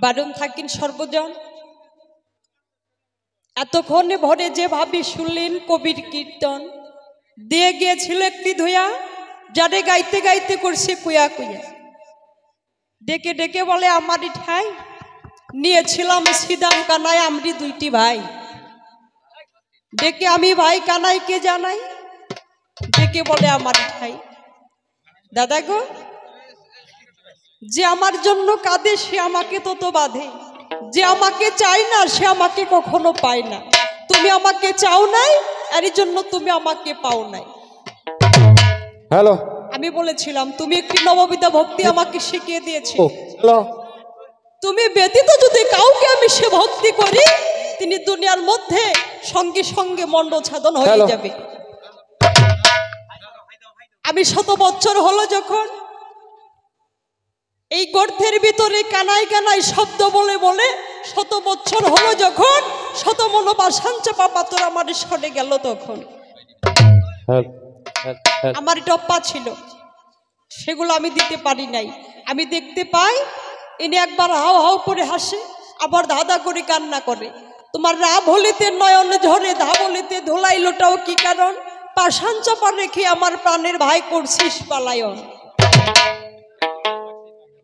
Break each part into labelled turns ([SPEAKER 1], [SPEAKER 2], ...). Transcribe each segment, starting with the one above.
[SPEAKER 1] বারণ থাকিন সর্বজন। এতক্ষণে ভরে যে ভাবি শুনলেন কবির কীর্তন, দিয়ে গিয়েছিল একটি ধুয়া, যারে গাইতে গাইতে করছে কুয়া কুয়া। ডেকে ডেকে বলে আমারই ঠাই, নিয়েছিলাম সিদাম কানাই আমরি দুইটি ভাই। ডেকে আমি ভাই কানাইকে জানাই, ডেকে বলে আমারই ঠাই। দাদা গো, যে আমার জন্য কাঁদে সে আমাকে তত বাঁধে, যে আমাকে চায় না সে আমাকে কখনো পায় না। তুমি আমাকে চাও নাই, এর জন্য তুমি আমাকে পাও নাই।
[SPEAKER 2] হ্যালো,
[SPEAKER 1] আমি বলেছিলাম তুমি একটি নববিধা ভক্তি আমাকে শিখিয়ে দিয়েছি।
[SPEAKER 2] হ্যালো,
[SPEAKER 1] তুমি ব্যতীত যদি কাউকে আমি সে ভক্তি করি, তিনি দুনিয়ার মধ্যে সঙ্গে সঙ্গে মণ্ডছাদন হয়ে যাবে। আমি 100 বছর হলো যখন এই গর্তের ভিতরে কানাই কানাই শব্দ বলে বলে 100 বছর হলো যখন, শত মনোবাসান চাপা পাথর আমার সরে গেল তখন। আমার টপ্পা ছিল, সেগুলো আমি দিতে পারি নাই। আমি দেখতে পাই ইনি একবার হাও হাও করে হাসে, আবার ধাঁধা করে কান্না করে। তোমার রাব হলিতে নয়ন ঝরে, ধা বলিতে ধোলাইলোটাও কি কারণ, পাষাণ চাপা রেখে আমার প্রাণের ভাই করছিস পালায়ন।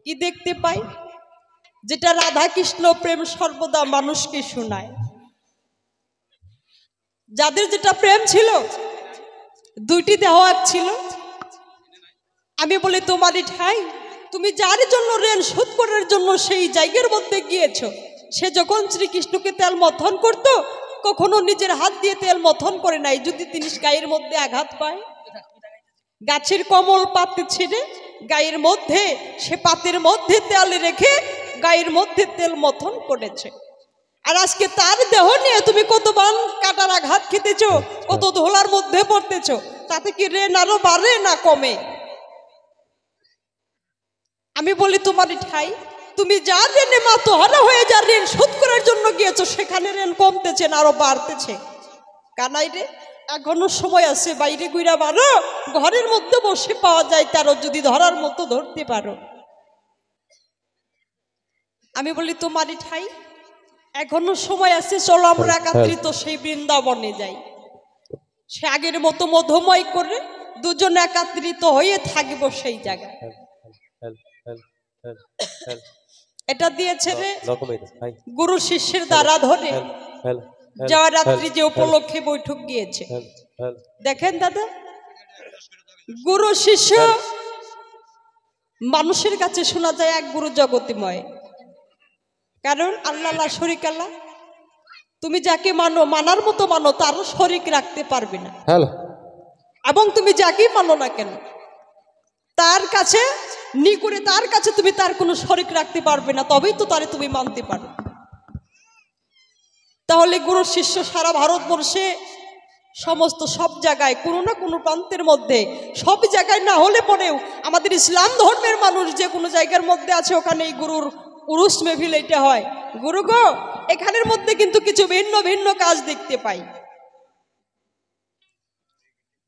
[SPEAKER 1] কি দেখতে পাই? যেটা রাধা কৃষ্ণ প্রেম সর্বদা মানুষকে শোনায়। যাদের যেটা প্রেম ছিল, দুইটি দেহ এক ছিল। আমি বলি তোমারই ঠাই, তুমি যার জন্য ঋণ শোধ করার জন্য সেই জায়গার মধ্যে গিয়েছ, সে যখন শ্রীকৃষ্ণকে তেল মথন করত, কখনো নিজের হাত দিয়ে তেল মথন করে নাই। যদি তিনি গায়ের মধ্যে আঘাত পায়, গাছের কমল পাতে ছিঁড়ে গায়ের মধ্যে, সে পাতের মধ্যে তেল রেখে গায়ের মধ্যে তেল মথন করেছে। আর আজকে তার দেহ নিয়ে তুমি কত বান কাটার আঘাত খেতেছ, কত ধোলার মধ্যে পড়তেছ, তাতে কি ঋণ আরো বাড়ে না কমে? আমি বলি তোমারই ঠাই, তুমি যার ঋণে মাতোহারা হয়ে যার ঋণ শোধ করার জন্য গিয়েছো, সেখানে ঋণ কমতেছে না আরো বাড়তেছে। কানাই রে, এখনো সময় আছে, বাইরে গুইরা বারো, ঘরের মধ্যে বসে পাওয়া যায় তারও, যদি ধরার মতো ধরতে পারো। আমি বলি তোমারই ঠাই, এখনো সময় আছে, চলো আমরা একাত্রিত সেই বৃন্দাবনে যাই। সে আগের মতো মধুময় করে দুজন একাত্রিত হয়ে থাকবো সেই জায়গায়। এটা দিয়েছে রে গুরু শিষ্যের দ্বারা ধরে যাওয়া রাত্রি যে উপলক্ষে বৈঠক গিয়েছে। দেখেন দাদা, গুরু শিষ্য মানুষের কাছে শোনা যায় এক গুরু জগতিময়, কারণ আল্লাহ শরীক আল্লাহ। তুমি যাকে মানো, মানার মতো মানো, তারও শরীক রাখতে পারবে না। এবং তুমি যাকেই মানো না কেন, তার কাছে নিকটে, তার কাছে তুমি তার কোনো শরীক রাখতে পারবে না, তবেই তো তারে তুমি মানতে পারো। তাহলে গুরু শিষ্য সারা ভারতবর্ষে সমস্ত সব জায়গায় কোনো না কোনো প্রান্তের মধ্যে, সব জায়গায় না হলে পরেও আমাদের ইসলাম ধর্মের মানুষ যে কোনো জায়গার মধ্যে আছে, ওখানে এই গুরুর উরুস মেহফিল এটা হয়। গুরু গো, এখানের মধ্যে কিন্তু কিছু ভিন্ন ভিন্ন কাজ দেখতে পাই।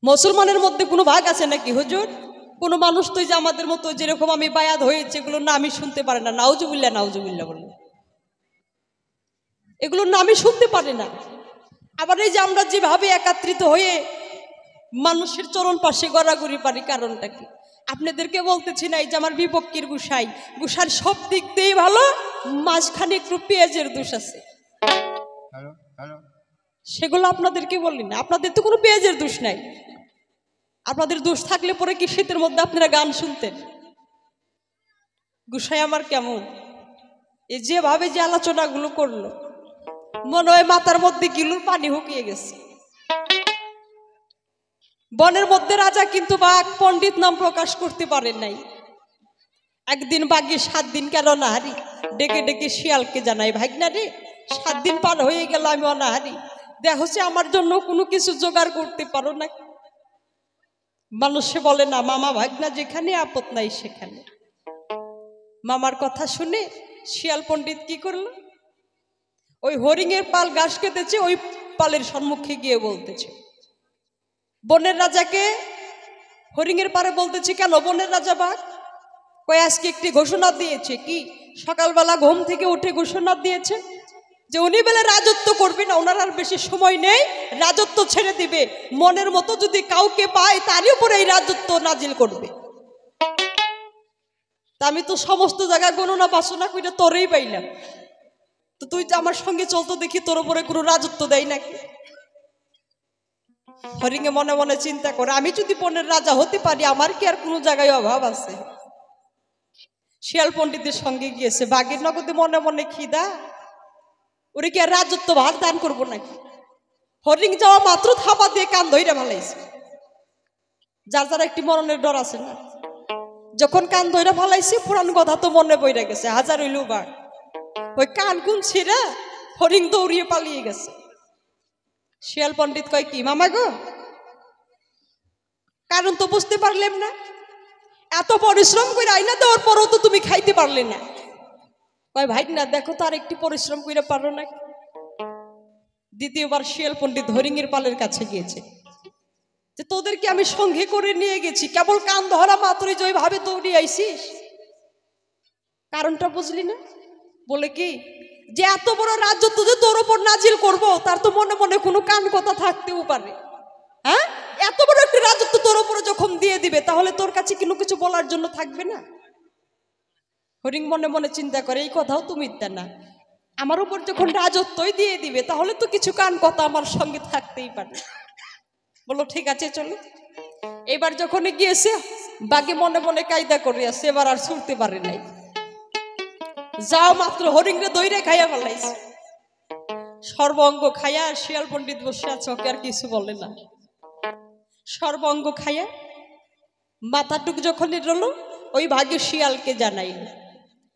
[SPEAKER 1] মুসলমানের মধ্যে কোনো ভাগ আছে নাকি হুজুর? কোনো মানুষ তো যে আমাদের মতো যেরকম আমি বায়াত হয়েছে এগুলো না আমি শুনতে পারে না। নাউজুবিল্লাহ নাউজুবিল্লাহ বলে এগুলো না আমি শুনতে পারি না। আবার এই যে আমরা যেভাবে একাত্রিত হয়ে মানুষের চরণ পাশে গড়াগড়ি পারি, কারণটা কি? আপনাদেরকে বলতেছি না এই যে আমার বিপক্ষের গুসাই, গুসার সব দিক দিয়েই ভালো, মাঝখানে একটু পেঁয়াজের দোষ আছে, সেগুলো আপনাদেরকে বললি না। আপনাদের তো কোনো পেঁয়াজের দোষ নাই। আপনাদের দোষ থাকলে পরে কি শীতের মধ্যে আপনারা গান শুনতেন? গুসাই আমার কেমন এই যেভাবে যে আলোচনাগুলো করলো, মনে হয় মাথার মধ্যে গিলুর পানি হুকিয়ে গেছে। বনের মধ্যে রাজা কিন্তু বাঘ পণ্ডিত নাম প্রকাশ করতে পারেন নাই। একদিন বাঘে 7 দিন কেন অনাহারি, ডেকে ডেকে শিয়ালকে জানাই, ভাগনা রে 7 দিন পার হয়ে গেল আমি অনাহারি, দেখো সে আমার জন্য কোনো কিছু জোগাড় করতে পারো না। মানুষে বলে না মামা ভাগনা যেখানে আপদ নাই সেখানে। মামার কথা শুনে শিয়াল পণ্ডিত কি করলো, ওই হরিণের পাল ঘাস খেতেছে, ওই পালের সম্মুখে গিয়ে বলতেছে বনের রাজাকে, হরিণের পারে বলতেছে কেন বনের রাজা বাঘ? কই আজকে একটি ঘোষণা দিয়েছে, কি সকালবেলা ঘুম থেকে উঠে ঘোষণা দিয়েছে যে উনি বেলা রাজত্ব করবে না, ওনার আর বেশি সময় নেই, রাজত্ব ছেড়ে দিবে, মনের মতো যদি কাউকে পায় তারই উপরে এই রাজত্ব নাজিল করবে। তা আমি তো সমস্ত জায়গায় গণনা বাসনা করে তোরেই পাইলাম, তো তুই তো আমার সঙ্গে চলতো দেখি তোর উপরে কোনো রাজত্ব দেয় নাকি। হরিণে মনে মনে চিন্তা করে, আমি যদি বনের রাজা হতে পারি আমার কি আর কোনো জায়গায় অভাব আছে। শিয়াল পণ্ডিতের সঙ্গে গিয়েছে, বাঘের নগদে মনে মনে খিদা, ওরে কি আর রাজত্ব ভার দান করবো নাকি। হরিণ যাওয়া মাত্র থাপা দিয়ে কান ধইরা ভালাইছে, যার যার একটি মরণের ডর আছে না। যখন কান ধইরা ভালাইছে পুরান কথা তো মনে পড়ে গেছে, হাজার হইল বাঘ, ওই কান কুন ছিঁড়া হরিণ দৌড়িয়ে পালিয়ে গেছে। শিয়াল পণ্ডিত কয়, কি মামা গো, কারণ তো বুঝতে পারলাম না, এত পরিশ্রম করে আইনা দেওয়ার পরও তো তুমি খাইতে পারলে না। কয়, ভাই না দেখো তো আর একটি পরিশ্রম করে পারো না। দ্বিতীয়বার শিয়াল পণ্ডিত হরিণের পালের কাছে গিয়েছে, যে তোদেরকে আমি সঙ্গে করে নিয়ে গেছি, কেবল কান ধরা মাত্রই যে ওইভাবে দৌড়ে আইসিস, কারণটা বুঝলি না? বলে কি, যে এত বড় রাজত্ব যে তোর উপর নাজিল করব তার তো মনে মনে কোনো কান কথা থাকতেও পারে। হ্যাঁ, এত বড় একটা রাজত্ব তোর উপরে যখন দিয়ে দিবে তাহলে তোর কাছে কোনো কিছু বলার জন্য থাকবে না। হরিণ মনে মনে চিন্তা করে, এই কথাও তো মিথ্যা না, আমার উপর যখন রাজত্বই দিয়ে দিবে তাহলে তো কিছু কান কথা আমার সঙ্গে থাকতেই পারে। বলো ঠিক আছে চলো। এবার যখন গিয়েছে বাঘে মনে মনে কায়দা করে আছে, এবার আর ছুটতে পারে নাই, যাও মাত্র হরিণরে দইরে খাইয়া ফেলাইছে। সর্বঙ্গ খাইয়া শিয়াল পণ্ডিত বসে আছে, ওকে আর কিছু বলে না। সর্বঙ্গ খাইয়া মাথাটুক যখন রলো ওই ভাগে শিয়ালকে জানাইল,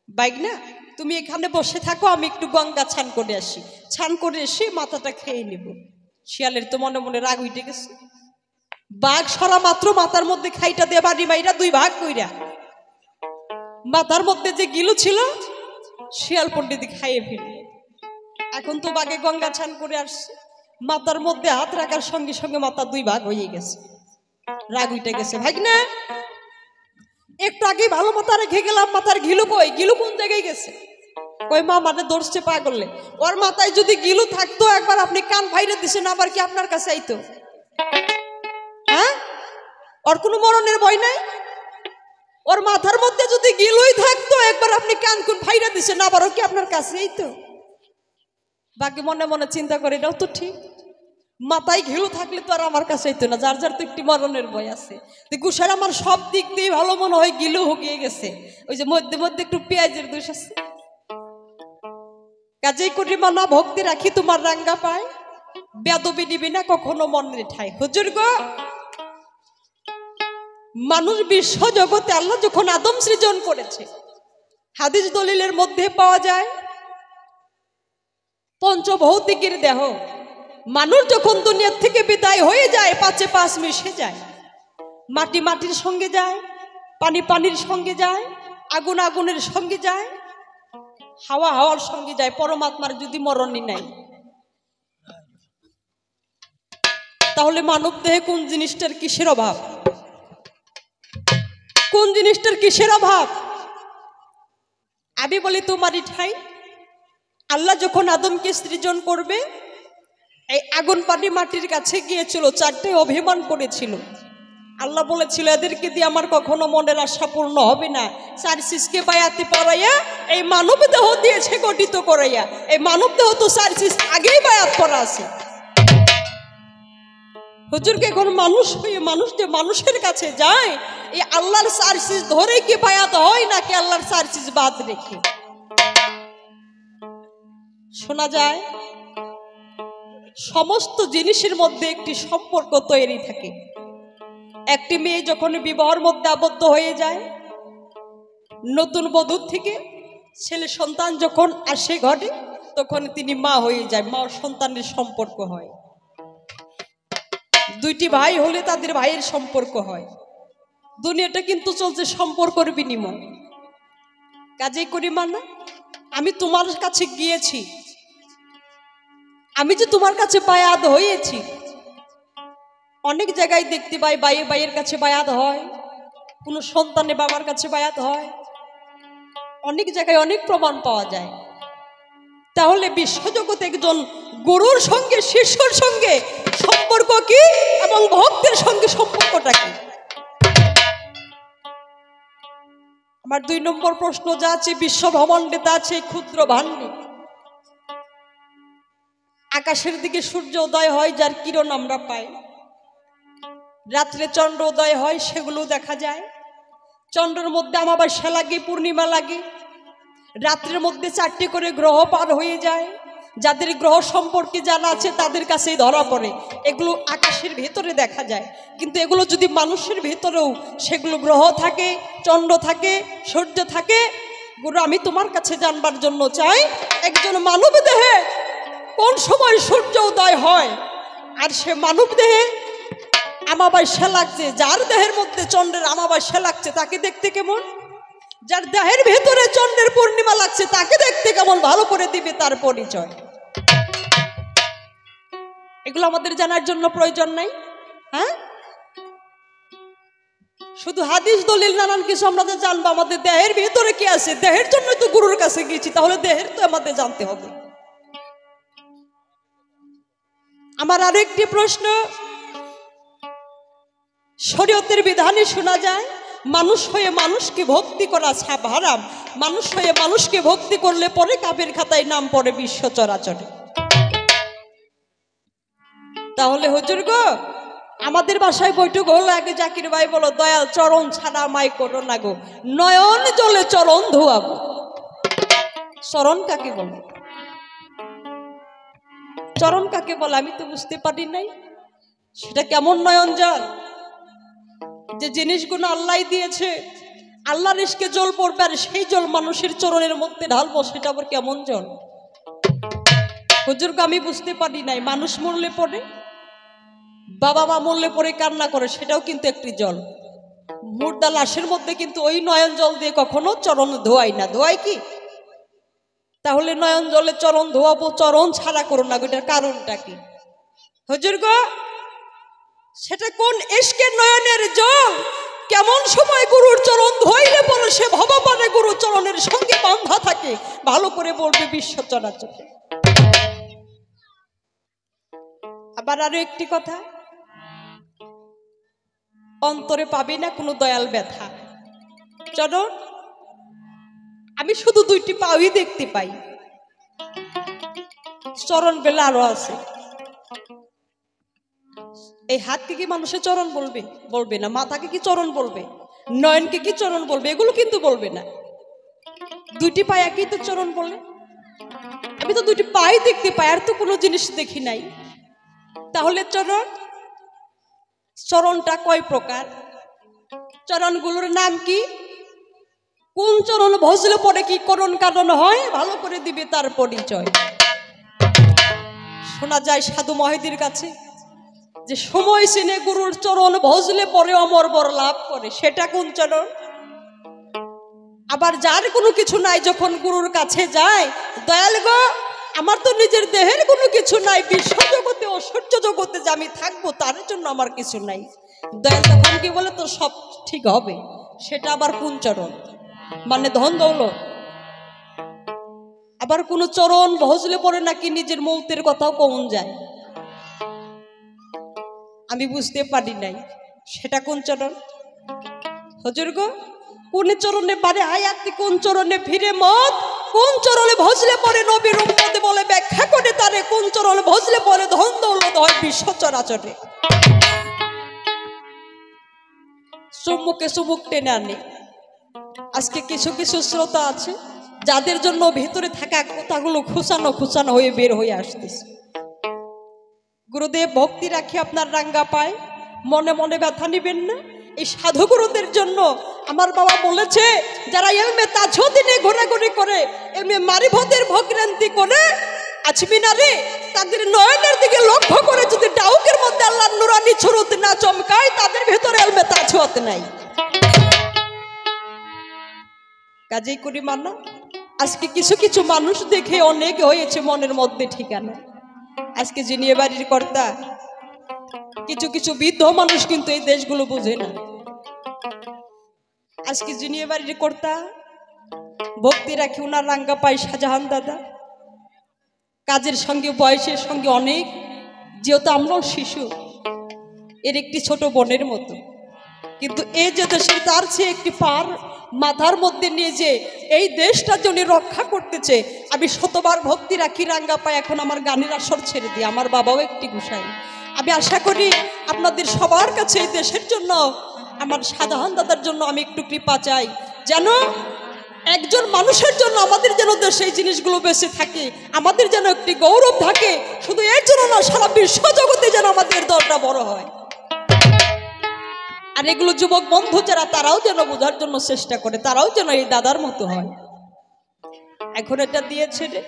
[SPEAKER 1] বাইক না তুমি এখানে বসে থাকো, আমি একটু গঙ্গা ছান করে আসি, ছান করে এসে মাথাটা খেয়ে নিব। শিয়ালের তো মনে মনে রাগ উঠে গেছে, বাঘ সরা মাত্র মাথার মধ্যে খাইটা দিয়ে বাড়ি মাইরা দুই ভাগ কইরা মাথার মধ্যে যে গিলু ছিল শিয়াল পণ্ডিত খাইয়ে ফেলল। এখন তো বাঘে গঙ্গা ছান করে আসছে, মাথার মধ্যে হাত রাখার সঙ্গে সঙ্গে মাথা দুই ভাগ হয়ে গেছে, রাগ উঠে গেছে। ভাই না একটু আগে ভালো মাথা রেখে গেলাম, মাথার ঘিলু কই, গিলু কোন জায়গায় গেছে? কই মা মানে দৌড়ছে পা করলে, ওর মাথায় যদি গিলু থাকতো একবার আপনি কান ভাইরে দিছেন, আবার কি আপনার কাছে আইতো? হ্যাঁ, ওর কোনো মরণের ভয় নাই, ওর মাথার মধ্যে যদি গিলুই থাকতো একবার আপনি কান কোন ভাইরা দিছেন, আবারও কি আপনার কাছে আইতো? বাকি মনে মনে চিন্তা করে, এটাও তো ঠিক, মাথায় ঘিলু থাকলে তো আর আমার কাছে আইতো না, যার যার তো একটি মরণের ভয় আছে। গুসার আমার সব দিক দিয়ে ভালো মনে হয় গিলু হকিয়ে গেছে, ওই যে মধ্যে মধ্যে একটু পেঁয়াজের দোষ আছে। কাজেই করি মানা ভক্তি রাখি তোমার রাঙ্গা পায়, বেদবি নিবি না কখনো মনের ঠাই। হুজুর গো, মানুষ বিশ্ব জগতে আল্লাহ যখন আদম সৃজন করেছে, হাদিস দলিলের মধ্যে পাওয়া যায় পঞ্চভৌতিকের দেহ, মানুষ যখন দুনিয়ার থেকে বিদায় হয়ে যায় পাঁচে পাঁচ মিশে যায়, মাটি মাটির সঙ্গে যায়, পানি পানির সঙ্গে যায়, আগুন আগুনের সঙ্গে যায়, হাওয়া হাওয়ার সঙ্গে যায়, পরমাত্মার যদি মরণই নাই, তাহলে মানব দেহে কোন জিনিসটার কিসের অভাব? কোন জিনিসটার কিসের অভাব? আমি বলি তোমারই ঠাই। আল্লাহ যখন আদমকে সৃজন করবে, এই আগুন পানি মাটির কাছে গিয়েছিল, চারটে অভিমান করেছিল। আল্লাহ বলেছিল এদেরকে দিয়ে আমার কখনো মনের আশা পূর্ণ হবে না, চার সিসকে বায়াতে পড়াইয়া এই মানব দেহ দিয়েছে গঠিত করাইয়া, এই মানব দেহ তো চার সিস আগেই বায়াত করা আছে। হুজুরকে এখন মানুষ হয়ে মানুষ যে মানুষের কাছে যায়, এই আল্লাহর চার সিস ধরে কি বায়াত হয় নাকি আল্লাহর চার সিস বাদ রেখে? শোনা যায় সমস্ত জিনিসের মধ্যে একটি সম্পর্ক তৈরি থাকে। একটি মেয়ে যখন বিবাহের মধ্যে আবদ্ধ হয়ে যায়, নতুন বধূর থেকে ছেলে সন্তান যখন আসে ঘরে, তখন তিনি মা হয়ে যায়, মা ও সন্তানের সম্পর্ক হয়। দুইটি ভাই হলে তাদের ভাইয়ের সম্পর্ক হয়। দুনিয়াটা কিন্তু চলছে সম্পর্কের বিনিময়। কাজেই করি মানা, আমি তোমার কাছে গিয়েছি, আমি যে তোমার কাছে বায়াত হয়েছি। অনেক জায়গায় দেখতে পাই বাইয়ে বাইয়ের কাছে বায়াত হয়, কোনো সন্তানে বাবার কাছে বায়াত হয়, অনেক জায়গায় অনেক প্রমাণ পাওয়া যায়। তাহলে বিশ্বজগতে একজন গুরুর সঙ্গে শিষ্যর সঙ্গে সম্পর্ক কি এবং ভক্তের সঙ্গে সম্পর্কটা কি? আমার 2 নম্বর প্রশ্ন যা আছে, বিশ্ব ব্রহ্মাণ্ডে তা আছে ক্ষুদ্র ভাণ্ডে। আকাশের দিকে সূর্য উদয় হয়, যার কিরণ আমরা পাই। রাত্রে চন্দ্র উদয় হয়, সেগুলো দেখা যায়। চন্দ্রের মধ্যে অমাবস্যা লাগে, পূর্ণিমা লাগে। রাত্রের মধ্যে 4টে করে গ্রহ পার হয়ে যায়। যাদের গ্রহ সম্পর্কে জানা আছে তাদের কাছেই ধরা পড়ে। এগুলো আকাশের ভেতরে দেখা যায়, কিন্তু এগুলো যদি মানুষের ভেতরেও সেগুলো গ্রহ থাকে, চন্দ্র থাকে, সূর্য থাকে। গুরু, আমি তোমার কাছে জানবার জন্য চাই, একজন মানব দেহে কোন সময় সূর্য উদয় হয় আর সে মানব দেহে অমাবস্যা লাগছে, যার দেহের মধ্যে চন্দ্রের অমাবস্যা লাগছে তাকে দেখতে কেমন? যার দেহের ভেতরে চন্দ্রের পূর্ণিমা লাগছে তাকে দেখতে কেমন? ভালো করে দিবে তার পরিচয়। এগুলো আমাদের জানার জন্য প্রয়োজন নাই? হ্যাঁ, শুধু হাদিস দলিল নানান কিছু আমরা জানবো, আমাদের দেহের ভেতরে কি আছে? দেহের জন্য তো গুরুর কাছে গিয়েছি, তাহলে দেহের তো আমাদের জানতে হবে। আমার আরো একটি প্রশ্ন, শরীয়তের বিধানে শোনা যায় মানুষ হয়ে মানুষকে ভক্তি করা ছাপ হারাম। মানুষ হয়ে মানুষকে ভক্তি করলে পরে কাফের খাতায় নাম পড়ে বিশ্ব চরাচরে। তাহলে হুজুর গো, আমাদের বাসায় বৈঠক হলো, আগে জাকির ভাই বলো, দয়াল চরণ ছাড়া মাই করো না গো, নয়ন জলে চরণ ধোয়াবো। চরণ কাকে বলে? চরণ কাকে বলে আমি তো বুঝতে পারি নাই। সেটা কেমন নয়ন জল? যে জিনিসগুলো আল্লাহ দিয়েছে, আল্লাহর ইশকে জল পড়বে, আর সেই জল মানুষের চরণের মধ্যে ঢালবো, সেটা আবার কেমন জল? হুজুরকে আমি বুঝতে পারি নাই। মানুষ মরলে পড়ে, বাবা মা মরলে পরে কান্না করে, সেটাও কিন্তু একটি জল। মুর্দা লাশের মধ্যে কিন্তু ওই নয়ন জল দিয়ে কখনো চরণ ধোয়াই না। ধোয়াই কি? তাহলে নয়ন জলে চরণ ধোয়াবো, চরণ ছাড়া করো না, এটার কারণটা কি? হুজুর গো, সেটা কোন ইশকের নয়নের জল? কেমন সময় গুরুর চরণ ধোইলে পরে সে ভবপানে গুরু চরণের সঙ্গে বাঁধা থাকে? ভালো করে বলবে বিশ্ব চরাচরে। আবার আরো একটি কথা, অন্তরে পাবি না কোনো দয়াল ব্যথা। চরণ, আমি শুধু 2টি পাই দেখতে পাই। চরণ বেলা আরো আছে। এই হাতকে কি মানুষের চরণ বলবে? বলবে না। মাথাকে কি চরণ বলবে? নয়নকে কি চরণ বলবে? এগুলো কিন্তু বলবে না। 2টি পায়ে একই তো চরণ বলে। আমি তো 2টি পায়ে দেখতে পাই, আর তো কোনো জিনিস দেখি নাই। তাহলে চরণ, চরণটা কয় প্রকার? চরণগুলোর নাম কি? কোন চরণ ভজলে পরে কি করণ কারণ হয়? ভালো করে দিবে তার পরিচয়। শোনা যায় সাধু মহাদির কাছে যে সময় চিনে গুরুর চরণ ভজলে পরে অমর বর লাভ করে, সেটা কোন চরণ? আবার যার কোনো কিছু নাই, যখন গুরুর কাছে যায়, দয়াল গো, আমার তো নিজের দেহের কোনো কিছু নাই, বিশ্ব জগতে ঐশ্বর্য জগতে যে আমি থাকবো তার জন্য আমার কিছু নাই, দয়াল তখন কি বলে? তো সব ঠিক হবে। সেটা আবার কোন চরণ? মানে ধন দৌলত। আবার কোন চরণ ভজলে পড়ে নাকি নিজের মৌতের কথাও কমন যায়, আমি বুঝতে পারি নাই। সেটা কোন চরণ? হুজুর গো, কোন চরণে বারে হায়াতি, কোন চরণে ফিরে মত, কোন চরণে ভজলে পড়ে নবীর উম্মতে বলে ব্যাখ্যা করে তারে, কোন চরণে ভজলে পড়ে ধন দৌলত হয় বিশ্ব চরাচরে। চুম্বুকে চুম্বুক টেনে আনে। আজকে কিছু কিছু শ্রোতা আছে যাদের জন্য ভিতরে থাকা কথাগুলো খুচানো খুচানো হয়ে বের হয়ে আসতেছে। গুরুদেব ভক্তি রাখি আপনার রাঙ্গা পায়, মনে মনে ব্যথা নিবেন না। এই সাধুগুরুদের জন্য আমার বাবা বলেছে, যারা এলমে তাজদিনে ঘোরাঘুরি করে, এলমে মারিফতের ভোগরান্তি করে আছবি না রে, তাদের নয়নের দিকে লক্ষ্য করে যদি ডাউকের মধ্যে আল্লাহর নুরানি ছুরুত না চমকায়, তাদের ভেতরে এলমে তাজওয়াত নাই। কাজেই করি মানা, আজকে কিছু কিছু মানুষ দেখে অনেক হয়েছে মনের মধ্যে ঠিকানা। আজকে যিনি এ বাড়ির কর্তা, কিছু কিছু বৃদ্ধ মানুষ কিন্তু এই দেশগুলো বুঝে না। আজকে যিনি এ বাড়ির কর্তা, ভক্তি রাখি ওনার রাঙ্গা পাই শাহজাহান দাদা। কাজের সঙ্গে বয়সের সঙ্গে অনেক, যেহেতু আমরাও শিশু, এর একটি ছোট বোনের মতো, কিন্তু এই যে দেশের তার চেয়ে একটি পার মাথার মধ্যে নিয়ে যে এই দেশটার জন্য রক্ষা করতেছে, আমি শতবার ভক্তি রাখি রাঙ্গা পাই। এখন আমার গানের আসর ছেড়ে দিই, আমার বাবাও একটি গোসাই। আমি আশা করি আপনাদের সবার কাছে এই দেশের জন্য, আমার শাহজাহান দাদার জন্য আমি একটু কৃপা চাই, যেন একজন মানুষের জন্য আমাদের যেন দেশে এই জিনিসগুলো বেঁচে থাকে, আমাদের যেন একটি গৌরব থাকে। শুধু এর জন্য না, সারা বিশ্ব জগতে যেন আমাদের দলটা বড় হয়। আর এগুলো যুবক বন্ধু যারা, তারাও যেন বোঝার জন্য চেষ্টা করে, তারাও যেন এই দাদার মতো হয়। এখন এটা দিয়েছে রে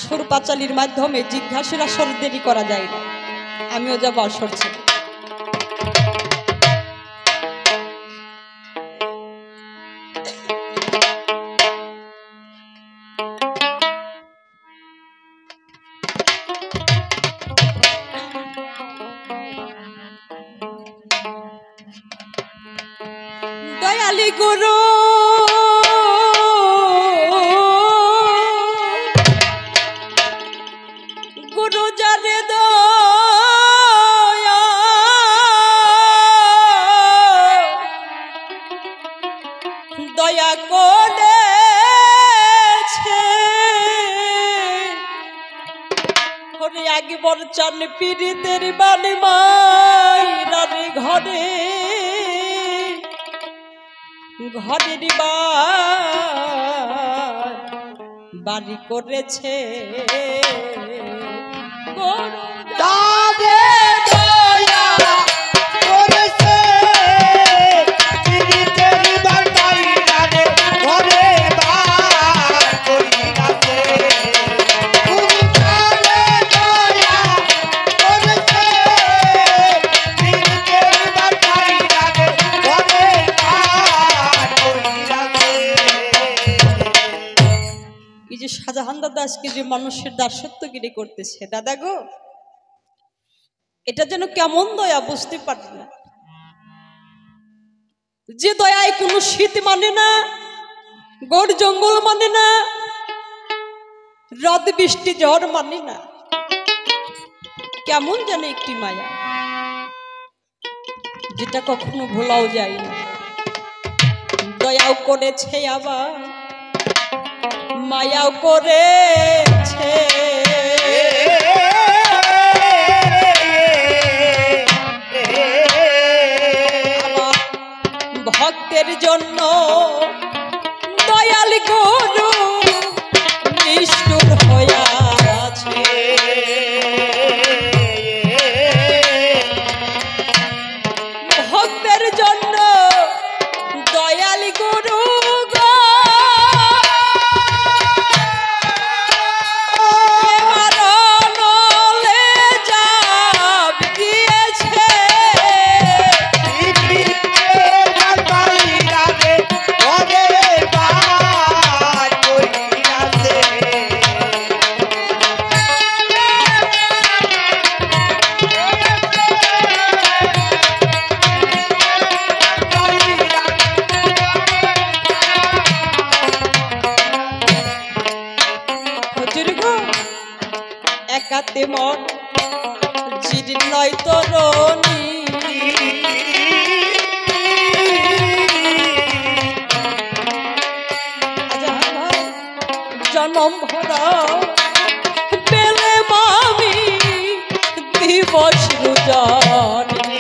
[SPEAKER 1] সুর পাঁচালির মাধ্যমে, জিজ্ঞাসের আসর দেরি করা যায় না, আমিও যাব আসর ছেড়ে। দয়ালি গুরু গুরু যারে দয়া দয়া করেছে, হরে আগে বর চান পীড়িতের বানে মাইরারে ঘরে ঘরের বাড়ি করেছে। শাহজাহান দাদা আজকে যে মানুষের দাসত্বগিরি করতেছে, দাদা গো, এটা যেন কেমন দয়া বুঝতে পারি না। যে দয়ায় কোনো শীত মানে না, গড় জঙ্গল মানে না, রদ বৃষ্টি ঝড় মানে না, কেমন যেন একটি মায়া, যেটা কখনো ভোলাও যায় না। দয়াও করেছে আবার মায়াও করেছে, আমার ভক্তের জন্য দয়াল গুরু নিষ্ঠুর হইয়াছে। ভক্তের জন্য দয়াল গুরু একাতে মন জীর্ণয় তরণী, জনম ভরা পেলে মামি দিবস রুজনী,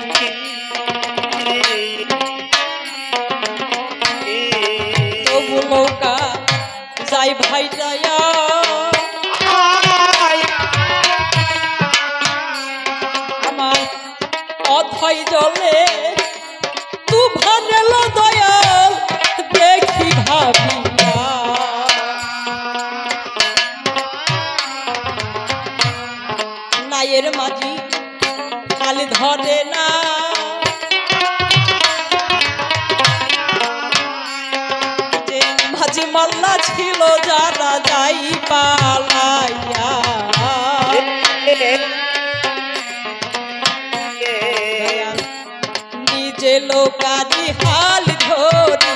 [SPEAKER 1] তবু নৌকা যাই ভাই যায়া অথই জলে তুফান এলো দয়াল দেখি ভাবিয়া, নায়ের মাঝি কাল ধরে না, মাঝি মাল্লা ছিল যারা যাই পালাইয়া, নিজে লোকারি হাল ধরি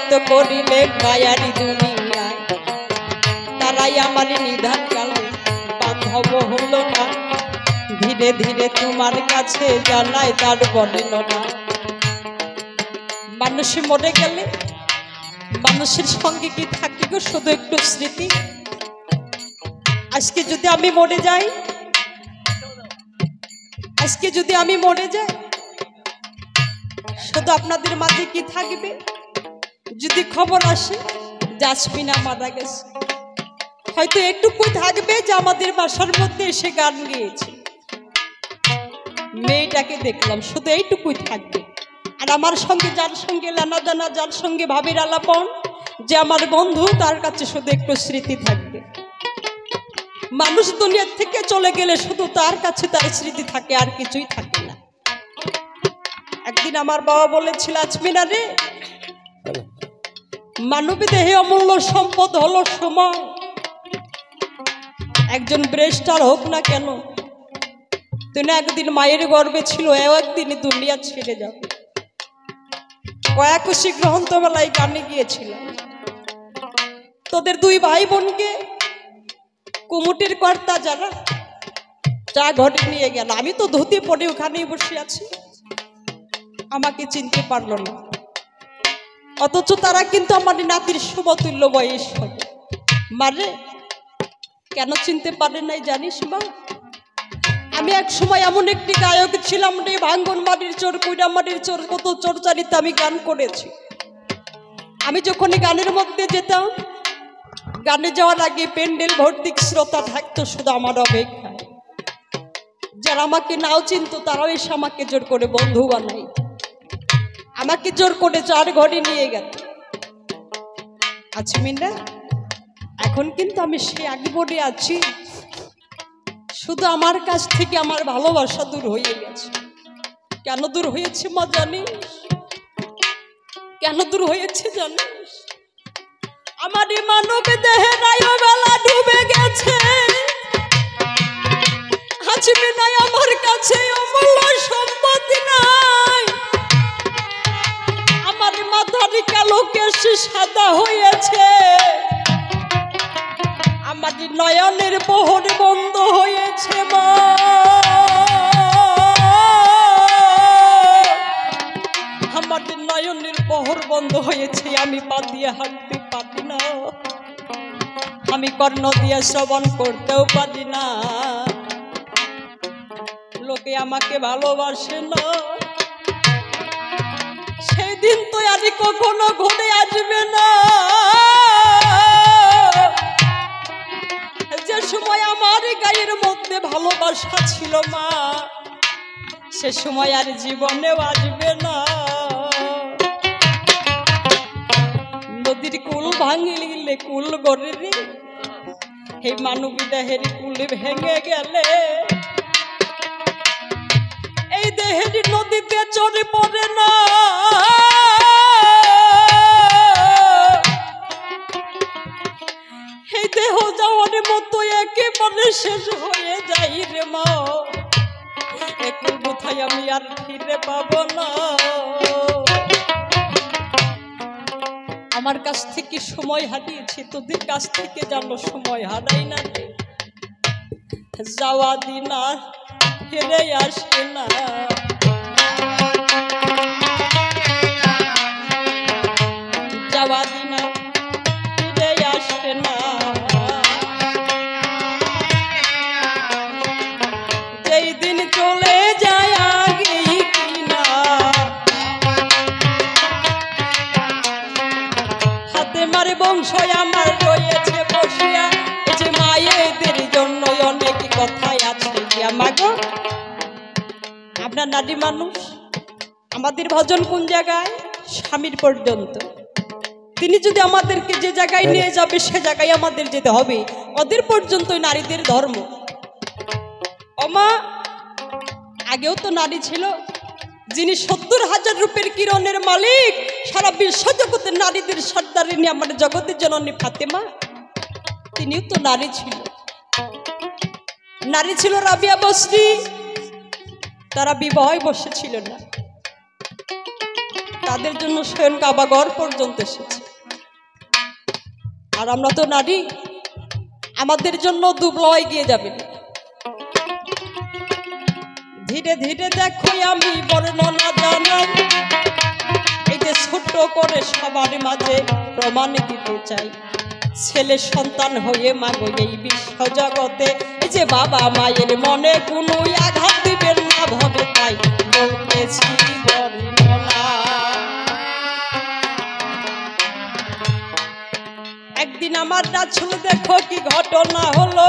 [SPEAKER 1] এত করিলে মায়ারি দুনিয়ায়, তারাই আমার নিধান কালে বান্ধব হলো না। ধীরে ধীরে তোমার কাছে জানাই তার বর্ণনা। মানুষ মরে গেলে মানুষের সঙ্গে কি থাকি গো, শুধু একটু স্মৃতি। আজকে যদি আমি মরে যাই, আজকে যদি আমি মরে যাই, শুধু আপনাদের মাঝে কি থাকবে? যদি খবর আসে জাসমিনা মারা গেছে, হয়তো একটুকুই থাকবে যে আমাদের বাসার মধ্যে এসে গান গেয়েছে, মেয়েটাকে দেখলাম, শুধু এইটুকুই থাকবে। আর আমার সঙ্গে যার সঙ্গে লানা দানা, যার সঙ্গে ভাবির আলাপন, যে আমার বন্ধু, তার কাছে শুধু একটু স্মৃতি থাকবে। মানুষ দুনিয়ার থেকে চলে গেলে শুধু তার কাছে তার স্মৃতি থাকে, আর কিছুই থাকে না। একদিন আমার বাবা বলেছিল, আজমিনা রে, মানবী দেহে অমূল্য সম্পদ হলো সময়। একজন ব্রেস্টার হোক না কেন, তুমি একদিন মায়ের গর্ভে ছিল, একদিন দুনিয়া ছেড়ে যাবে। কয়াকুশি গ্রন্থমেলায় গানে গিয়েছিলাম, তোদের দুই ভাই বোনকে কুমুটির কর্তা যারা চা ঘরে নিয়ে গেল, আমি তো ধুতি পরে ওখানেই বসে আছি, আমাকে চিনতে পারলো না। অথচ তারা কিন্তু আমার নাতির সমতুল্য বয়স হবে। মারে কেন চিনতে পারে নাই জানিস মা? আমি এক সময় এমন একটি গায়ক ছিলাম রে, ভাঙ্গন মাটির চোর, কুইডা মাটির চোর, কত চোরচারিতে আমি গান করেছি। আমি যখন গানের মধ্যে যেতাম, গানে যাওয়ার আগে প্যান্ডেল ভর্তি শ্রোতা থাকতো শুধু আমার অপেক্ষায়। যারা আমাকে নাও চিনত তারাও এসে আমাকে জোর করে বন্ধু বানাই, আমাকে জোর করে চার ঘরে নিয়ে গেল। আজমিনা, এখন কিন্তু আমি সে আগে বলে আছি, শুধু আমার কাছ থেকে আমার ভালোবাসা দূর হয়ে গেছে। কেন দূর হয়েছে মা জানিস? কেন দূর হয়েছে জানিস? আমার মানব দেহে রায় বেলা ডুবে গেছে। আজমিনা আমার কাছে অমূল্য সম্পত্তি নাই, আমার মাথার কালো কেশ সাদা হয়েছে, আমার নয়নের বহর বন্ধ হয়েছে মা। আমার নয়নের বহর বন্ধ হয়েছে, আমি পা দিয়ে হাঁটতে পারি না, আমি কর্ণ দিয়ে শ্রবণ করতেও পারি না, লোকে আমাকে ভালোবাসে না। সেই দিন তো আর কখনো ঘুরে আসবে না, যে সময় আমার গায়ের মধ্যে ভালোবাসা ছিল মা, সে সময় আর জীবনেও আসবে না। নদীর কুল ভাঙিলে কুল গড়ে রে, এই মানবী দেহের কুল ভেঙে গেলে এই দেহের নদীতে চড়ে পড়ে না। এই দেহ যাওয়ার মতো একেবারে শেষ হয়ে যাই রে মা, একটু কোথায় আমি আর ফিরে পাবো না। আমার কাছ থেকে সময় হারিয়েছি, তোদের কাছ থেকে যেন সময় হারাই না রে। যাওয়া দিন আর ফিরে আসে না, যাওয়া দিন আর ফিরে আসে না। যেই দিন চলে যায় আগে কিনা, হাতে মারে বংশ আমার রয়েছে বসিয়া, এই যে মায়েদের জন্য অনেক কথাই আছে। মাগো, আপনার নারী মানুষ, আমাদের ভজন কোন জায়গায়? স্বামীর পর্যন্ত। তিনি যদি আমাদেরকে যে জায়গায় নিয়ে যাবে সে জায়গায় আমাদের যেতে হবে, ওদের পর্যন্তই নারীদের ধর্ম। ওমা, আগেও তো নারী ছিল, যিনি 70,000 রূপের কিরণের মালিক, সারা বিশ্ব জগতের নারীদের সর্দারিনী আমার জগতের জননী ফাতেমা, তিনিও তো নারী ছিল। নারী ছিল রাবিয়া বসরি, তারা বিবাহে বসেছিল না। তাদের জন্য স্বয়ং কাবা ঘর পর্যন্ত এসেছে। আর আমরা তো নারী, আমাদের জন্য দুবলাই গিয়ে যাবে। ধীরে ধীরে দেখো আমি বর্ণনা জানাই, এই যে ছোট্ট করে সবার মাঝে প্রমাণ দিতে চাই, ছেলে সন্তান হয়ে মাগো এই বিশ্ব জগতে, এই যে বাবা মায়ের মনে কোনো আঘাত দিবেন না ভাবে, তাই বলতেছি বর্ণনা। একদিন আমার রাসূল দেখো কি ঘটনা হলো,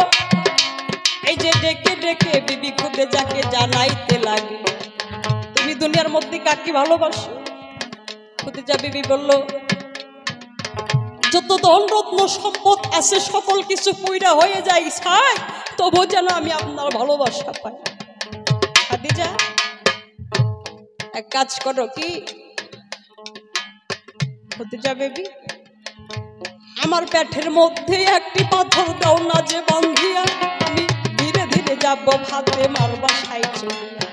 [SPEAKER 1] এই যে ডেকে ডেকে বিবি খুদে যাকে জানাইতে লাগে, তুমি দুনিয়ার মধ্যে কাকে ভালোবাসো? খুদিজা বিবি বলল, যত ধন রত্ন সম্পদ আছে সকল কিছু পুইরা হয়ে যায় ছাই, তবু যেন আমি আপনার ভালোবাসা পাই। খাদিজা এক কাজ করো, কি খুদিজা বিবি, আমার পেটের মধ্যে একটি পাথর দাও না যে বান্ধিয়া, আমি ধীরে ধীরে যাব ফাতেমার বাসায় চলিয়া।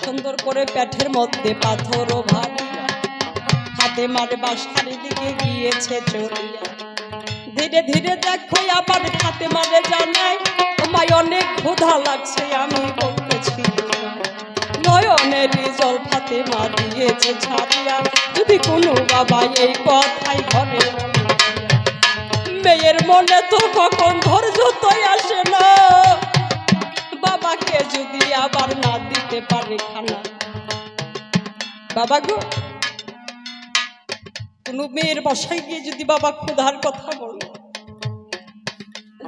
[SPEAKER 1] সুন্দর করে পেটের মধ্যে পাথর ও ভাবিয়া ফাতেমার বাসার দিকে গিয়েছে চলিয়া। ধীরে ধীরে দেখো আবার ফাতেমারে জানাই, তোমায় অনেক ক্ষুধা লাগছে, আমি বলতেছি নয়নের জল ফাতেমা দিয়েছে ছাড়িয়া, যদি কোনো বাবা এই কথাই ঘরে, মেয়ের মনে তো কখন ধৈর্যই আসে না, বাবাকে যদি আবার না দিতে পারে খানা। বাবা গো, কোনো মেয়ের বাসায় গিয়ে যদি বাবা ক্ষুধার কথা বলে,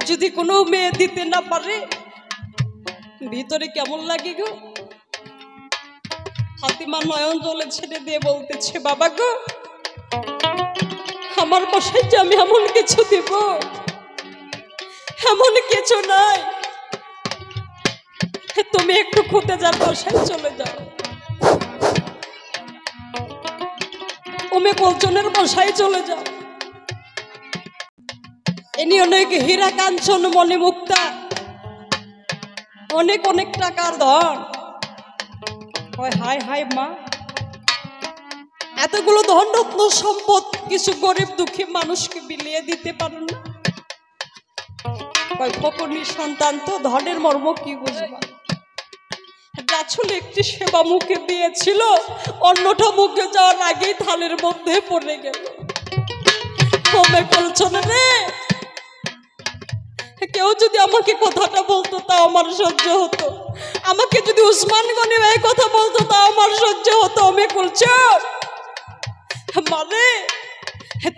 [SPEAKER 1] যদি কোনো মেয়ে দিতে না পারে, ভিতরে কেমন লাগে গো? ফাতিমা নয়ন জলে ছেড়ে দিয়ে বলতেছে, বাবা গো, আমার বাসায় যে আমি এমন কিছু দিব, এমন কিছু নাই, তুমি একটু খুদেজার বাসায় চলে যাও, উম্মে কুলসুমের বাসায় চলে যাও। এনি অনেক হীরা কাঞ্চন মণি মুক্তা, অনেক অনেক টাকার ধন। হায় হায় মা, এতগুলো ধন রত্ন সম্পদ কিছু গরিব দুঃখী মানুষকে বিলিয়ে দিতে পারেন না? ফকরনির সন্তান তো ধনের মর্ম কি বুঝবা? রাসূল একটি সেবা মুখে দিয়েছিল, অন্যটা মুখে যাওয়ার আগেই থালের মধ্যে পড়ে গেল। উম্মে কুলসুম রে, কেউ যদি আমাকে কথাটা বলতো তাও আমার সহ্য হতো, আমাকে যদি উসমান গনি ভাই কথা বলতো তাও আমার সহ্য হতো। উম্মে কুলসুম মানে,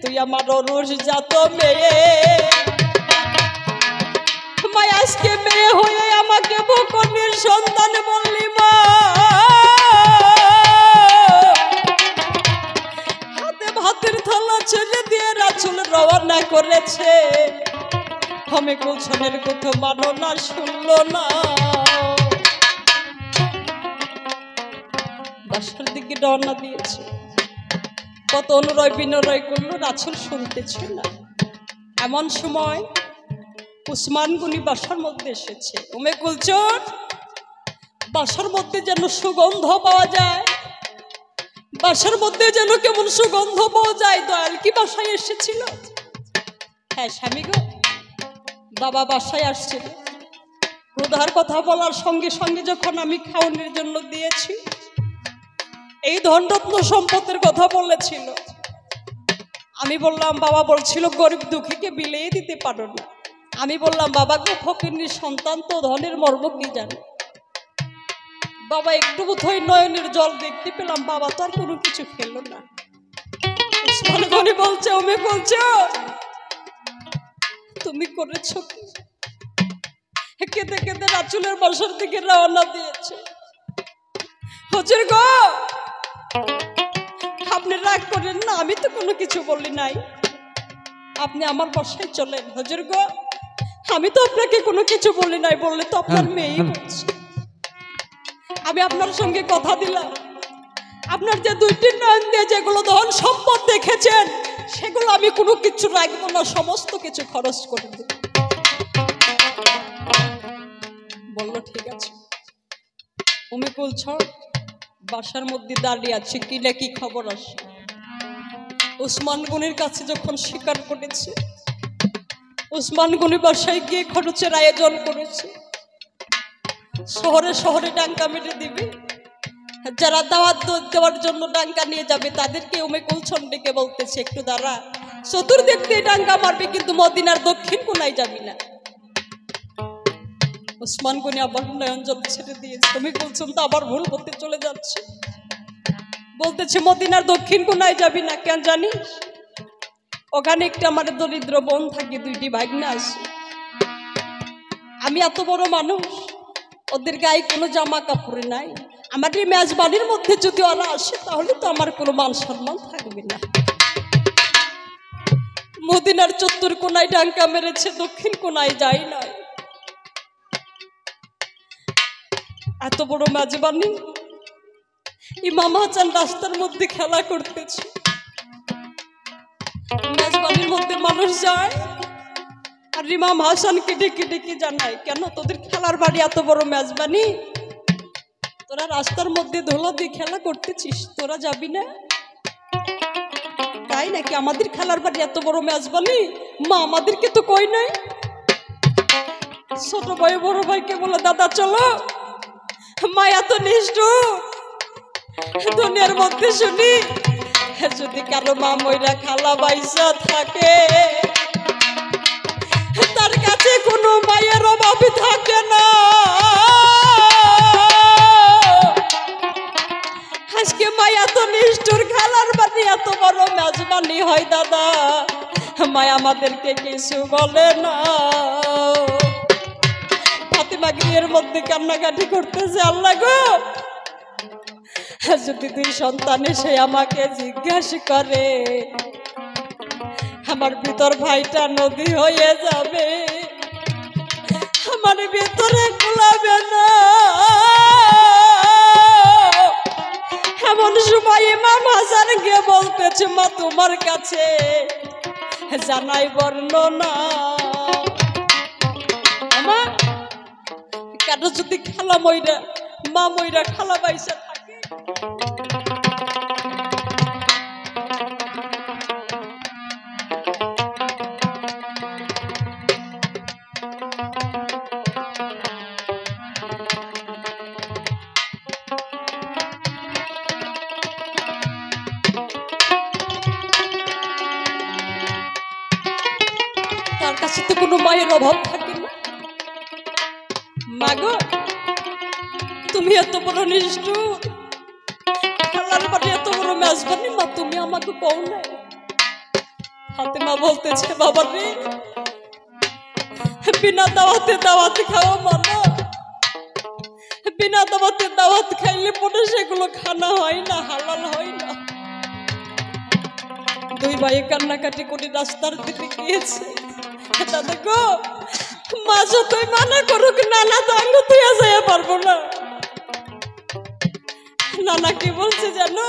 [SPEAKER 1] তুই আমার অরুষ জাত মেয়ে, মাই আজকে মেয়ে হয়ে আমাকে ফকরনির সন্তান বললি মা, হাতে ভাতের থালা ছেড়ে দিয়ে রাসূল রওনা করেছে। উম্মে কুলসুমের কথা মানো না, শুনলো না, বাসার দিকে রওনা দিয়েছে। কত অনুরয় বিনয় করলো, রাসূল শুনতেছে না। এমন সময় উসমান গনি বাসার মধ্যে এসেছে। উম্মে কুলসুম, বাসার মধ্যে যেন সুগন্ধ পাওয়া যায়, বাসার মধ্যে যেন কেমন সুগন্ধ পাওয়া যায়। দয়াল কি বাসায় এসেছিল? হ্যাঁ স্বামী গো, বাবা বাসায় আসছিল। ক্ষুধার কথা বলার সঙ্গে সঙ্গে যখন আমি খাওয়ানোর জন্য দিয়েছি, এই ধনরত্ন সম্পদের কথা বলেছিল। আমি বললাম, বাবা বলছিল গরিব দুঃখীকে বিলিয়ে দিতে পারো না। আমি বললাম, বাবা গো, ফকিরনির সন্তান তো ধনের মর্ম কি জানে? বাবা একটু বোধহয় নয়নের জল দেখতে পেলাম, বাবা তো আর কোনো কিছু খেল না। উসমান গনি বলছে, উম্মে কুলসুম তুমি করেছো কি? কেঁদে কেঁদে রাসূলের বাসার দিকে রওনা দিয়েছে। হুজুর গো, আপনি রাগ করেন না, আমি তো কোনো কিছু বলি নাই, আপনি আমার বাসায় চলেন। হুজুর গো, আমি তো আপনাকে কোনো কিছু বলি নাই, বললে তো আপনার মেয়েই বলছে। আমি আপনার সঙ্গে কথা দিলাম, আপনার যে দুইটি নয়ন দিয়ে যেগুলো ধন সম্পদ দেখেছেন, সেগুলো আমি কোনো কিছু রাখবো না, সমস্ত কিছু খরচ করে দেব। বললো ঠিক আছে। উম্মে কুলসুম বাসার মধ্যে দাঁড়িয়ে আছে, কি না কি খবর আসে। ওসমান গনির কাছে যখন স্বীকার করেছে, ওসমান গনি বাসায় গিয়ে খরচের আয়োজন করেছে। শহরে শহরে ডাঙ্কা মেরে দিবে, যারা দাওয়াত দেওয়ার জন্য ডাঙ্কা নিয়ে যাবে তাদেরকে উমে কুলছন ডেকে বলতেছে, একটু দাঁড়া, চতুর্দিক দিয়ে ডাঙ্কা মারবে কিন্তু মদিনার দক্ষিণ কোনায় যাবি না। ওসমান গনি আবার নয়ন জল ছেড়ে দিয়েছে। তুমি বলছো তো আবার ভুল করতে চলে যাচ্ছে, বলতেছে মদিনার দক্ষিণ কোনায় যাবি না। কেন জানিস? ওখানে একটা আমার দরিদ্র বোন থাকে, দুইটি ভাগ্না আছে। আমি এত বড় মানুষ, ওদের গায়ে কোনো জামা কাপড় নাই। আমার এই মেজবানির মধ্যে যদি ওরা আসে তাহলে তো আমার কোনো মান সম্মান থাকবে না। মদিনার চত্বর কোনায় ডাঙ্কা মেরেছে, দক্ষিণ কোনায় যায় নাই। এত বড় মেজবানি, ইমাম হাসান রাস্তার মধ্যে খেলা করতেছে। মেজবানির মধ্যে মানুষ যায় আর ইমাম হাসানকে ডেকে ডেকে জানায়, কেন তোদের খেলার বাড়ি এত বড় মেজবানি, তোরা রাস্তার মধ্যে ধোলা দিয়ে খেলা করতেছিস, তোরা যাবি না? তাই নাকি? আমাদের খেলার বাড়ি এত বড় মেজবানি, মা আমাদেরকে তো কই নাই। ছোট ভাই বড় ভাইকে বলে, দাদা চলো, মা এত নিষ্ঠুর দুনিয়ার মধ্যে শুনি, যদি কারো মা মইরা খালা বাইসা থাকে তার কাছে কোনো মায়ের অভাব থাকে না। আজকে মা এত নিষ্ঠুর, খালার বাড়ি এত বড় মেজবানি হয়, দাদা মা আমাদেরকে কিছু বলে না। ফাতেমা গৃহের মধ্যে কান্নাকাটি করতেছে, আল্লাহ গো, যদি দুই সন্তান এসে আমাকে জিজ্ঞাসা করে, আমার ভিতর ভাইটা নদী হয়ে যাবে, আমার ভিতরে কুলাবে না। এমন সময় ইমাম হাসান গিয়ে বলতেছে, মা তোমার কাছে জানাই বর্ণনা। আমার কারো যদি খালা মইরা মা মইরা খালা বাইসা থাকে, তার কাছে তো কোনো মায়ের অভাব থাকে না। মাগো, তুমি এত বড় নিষ্ঠুর, খালার বাড়ি এত বড় মেজবানি, মা তুমি আমাকে কও না। ফাতেমা বলতেছে, বাবা রে, বিনা দাওয়াতে দাওয়াত খাওয়া মানা, বিনা দাওয়াতে দাওয়াত খাইলে পরে সেগুলো খানা হয় না, হালাল হয় না। দুই ভাই কান্নাকাটি করে রাস্তার দিকে গিয়েছে। দাদা গো, মা যতই মানা করুক, নানা তো আঙ্গ তুই যাইয়া পারবো না। নানা কি বলছে জানো?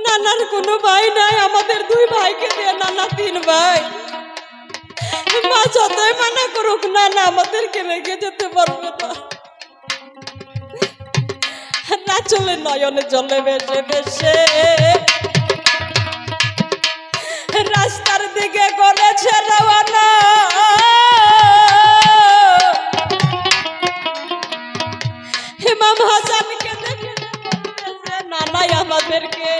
[SPEAKER 1] নানার কোনো ভাই নাই, আমাদের দুই ভাইকে দিয়ে নানা তিন ভাই। মা যতই মানা করুক, নানা আমাদেরকে রেখে যেতে পারবে না। না চলে নয়নে জলে বেশে বেশে রাস্তার দিকে করেছে রওনা। ইমাম হাসানকে দেখে নানাই আমাদেরকে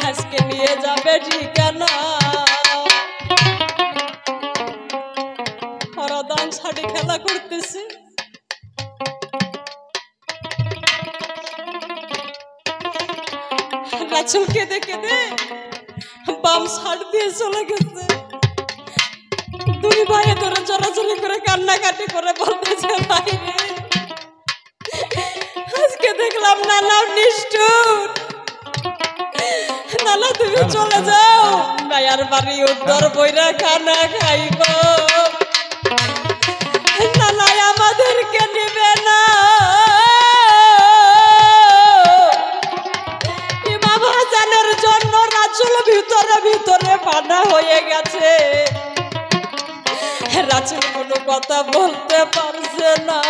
[SPEAKER 1] আজকে নিয়ে যাবে ঠিকানা। হরদান ছাড়ি খেলা করতেছে। রাসূল কেঁদে কেঁদে বাম ছাড় দিয়ে চলে গেছে। দুই ভাই ধরে জড়াজড়ি করে কান্নাকাটি করে বলতেছে, ভাই রে, আজকে দেখলাম নানা নিষ্ঠুর, নানা তুমি চলে যাও, মায়ার বাড়ি উত্তর বইরা খানা খাইব, নানাই আমাদেরকে নিবে না। ইমাম হাসানের জন্য রাসূল ভিতরে ভিতরে পানা হয়ে গেছে। রাসূল কোনো কথা বলতে পারছে না।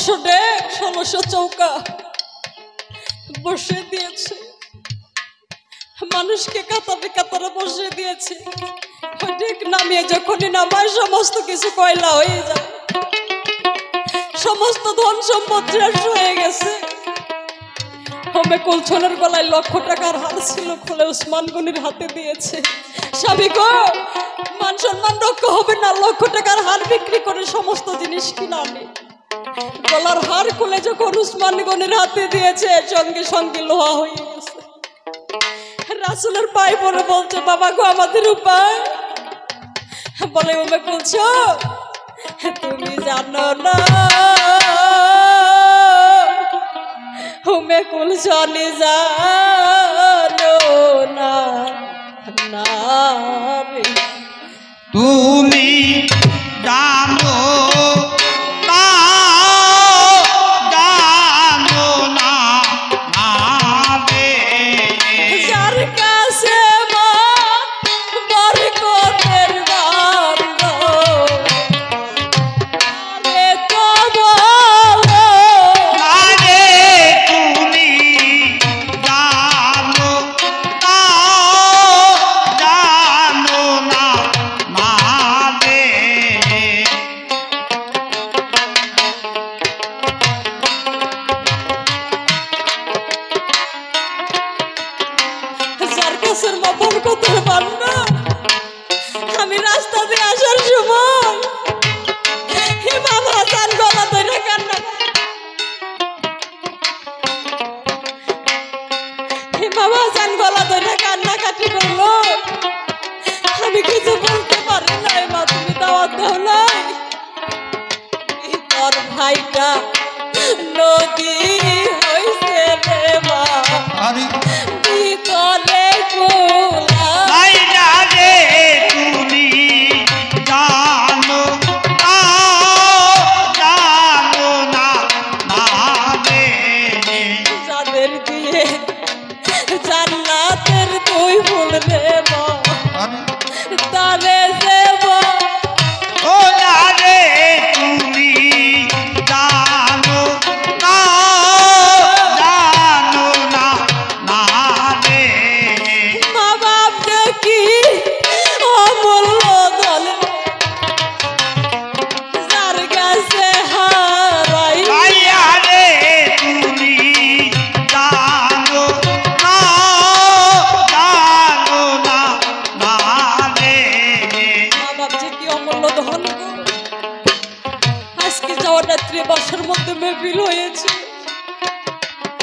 [SPEAKER 1] 1600 ডেক 1600 চৌকা বসে দিয়েছে, মানুষকে কাতারে কাতারে বসে দিয়েছে। ডেক নামিয়ে যখনই নামায় সমস্ত কিছু কয়লা হয়ে যায়, সমস্ত ধন সম্পদ শেষ হয়ে গেছে। হোমে কুলছনের গলায় 1,00,000 টাকার হার ছিল, খুলে উসমান গনির হাতে দিয়েছে। স্বামী গো, মান সম্মান রক্ষা হবে না, 1,00,000 টাকার হার বিক্রি করে সমস্ত জিনিস কিনা আনে। গলার হার খুলে যখন উসমান গনির হাতে দিয়েছে, সঙ্গে সঙ্গে লোহা হয়ে গেছে। রাসূলের পায়ে পড়ে বলছে, বাবা গো আমাদের উপায়। বলে ওমে কুলছন, তুমি জানো না, ওমে কুলছন জানো না, না রে
[SPEAKER 3] তুমি জানো না, জানো না, না রে।
[SPEAKER 1] যার কাছে মা বরকতের বান্দ, আরে তো বলো
[SPEAKER 3] না রে, তুমি জানো না, জানো না, না রে।
[SPEAKER 1] যার কাছে মা বরকতের বান্দ। আমি রাস্তা দিয়ে আসার সময় ইমাম হাসান গলা ধরে কান্না, ইমাম হাসান গলা ধরে কান্নাকাটি করলো। আমি কিছু বলতে পারি নাই, মা তুমি দাওয়াত দাও নাই। এই তোর ভাইটা নদী হইছে রে মা,
[SPEAKER 3] আরে
[SPEAKER 1] ভিতরে গোলা।
[SPEAKER 3] নাই না রে, তুমি জানো না, জানো না, না রে।
[SPEAKER 1] যাদের দিয়ে জান্নাতের দুই ফুল রে মা, তারে দেব
[SPEAKER 3] ও না রে, তুমি জানো না, জানো না, না রে।
[SPEAKER 1] মা বাপ দেখি অমূল্য ধন, যার কাছে হারাই
[SPEAKER 3] আইয়া রে, তুমি জানো না, জানো না, না রে।
[SPEAKER 1] মা বাপ যে কি অমূল্য ধন গো। আজকে যাওয়া রাত্রি বাসার মধ্যে মেহফিল হয়েছে।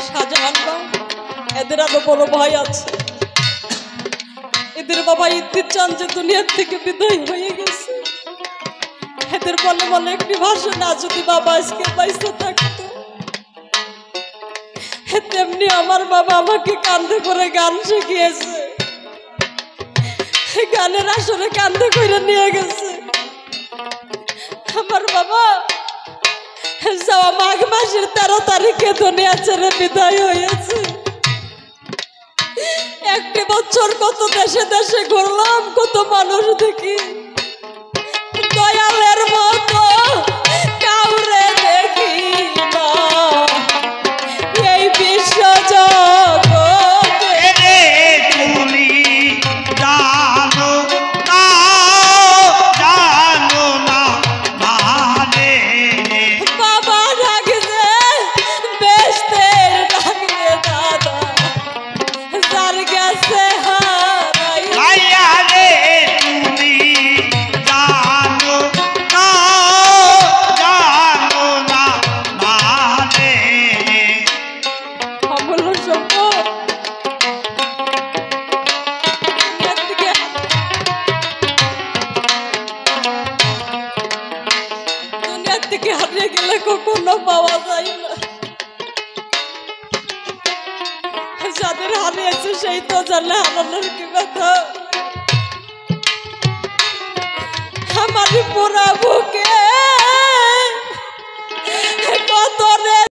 [SPEAKER 1] শাহজাহান বাবু, এদের আরো বড় ভাই আছে, এদের বাবা ইদ্দিত চান যে দুনিয়ার থেকে বিদায় হয়ে গেছে। এদের মনে মনে একটি ভাষা, না যদি বাবা আজকে বাইসে থাকতো। তেমনি আমার বাবা আমাকে কান্দে করে গান শিখিয়েছে, গানের আসরে কান্দে করে নিয়ে গেছে। আমার বাবা যাওয়া মাঘ মাসের 13 তারিখে দুনিয়া ছেড়ে বিদায় হয়েছে। একটি বছর কত দেশে দেশে ঘুরলাম, কত মানুষ দেখি, দয়ালের মতো কাউরে দেখি না এই বিশ্ব জগতে।
[SPEAKER 3] রে, তুমি জানো না, জানো না, না রে।
[SPEAKER 1] বাবা ডাকছে বেস্তের ডাকছে দাদা, যার কাছে হারাই
[SPEAKER 3] আইয়া রে, তুমি জানো না, জানো না, না রে।
[SPEAKER 1] অমূল্য সম্পদ দুনিয়ার থেকে হারিয়ে গেলে কখনো পাওয়া যায় না। যাদের হারিয়েছে সেই তো জানে হারানোর কি কথা। আমার পোড়া বুক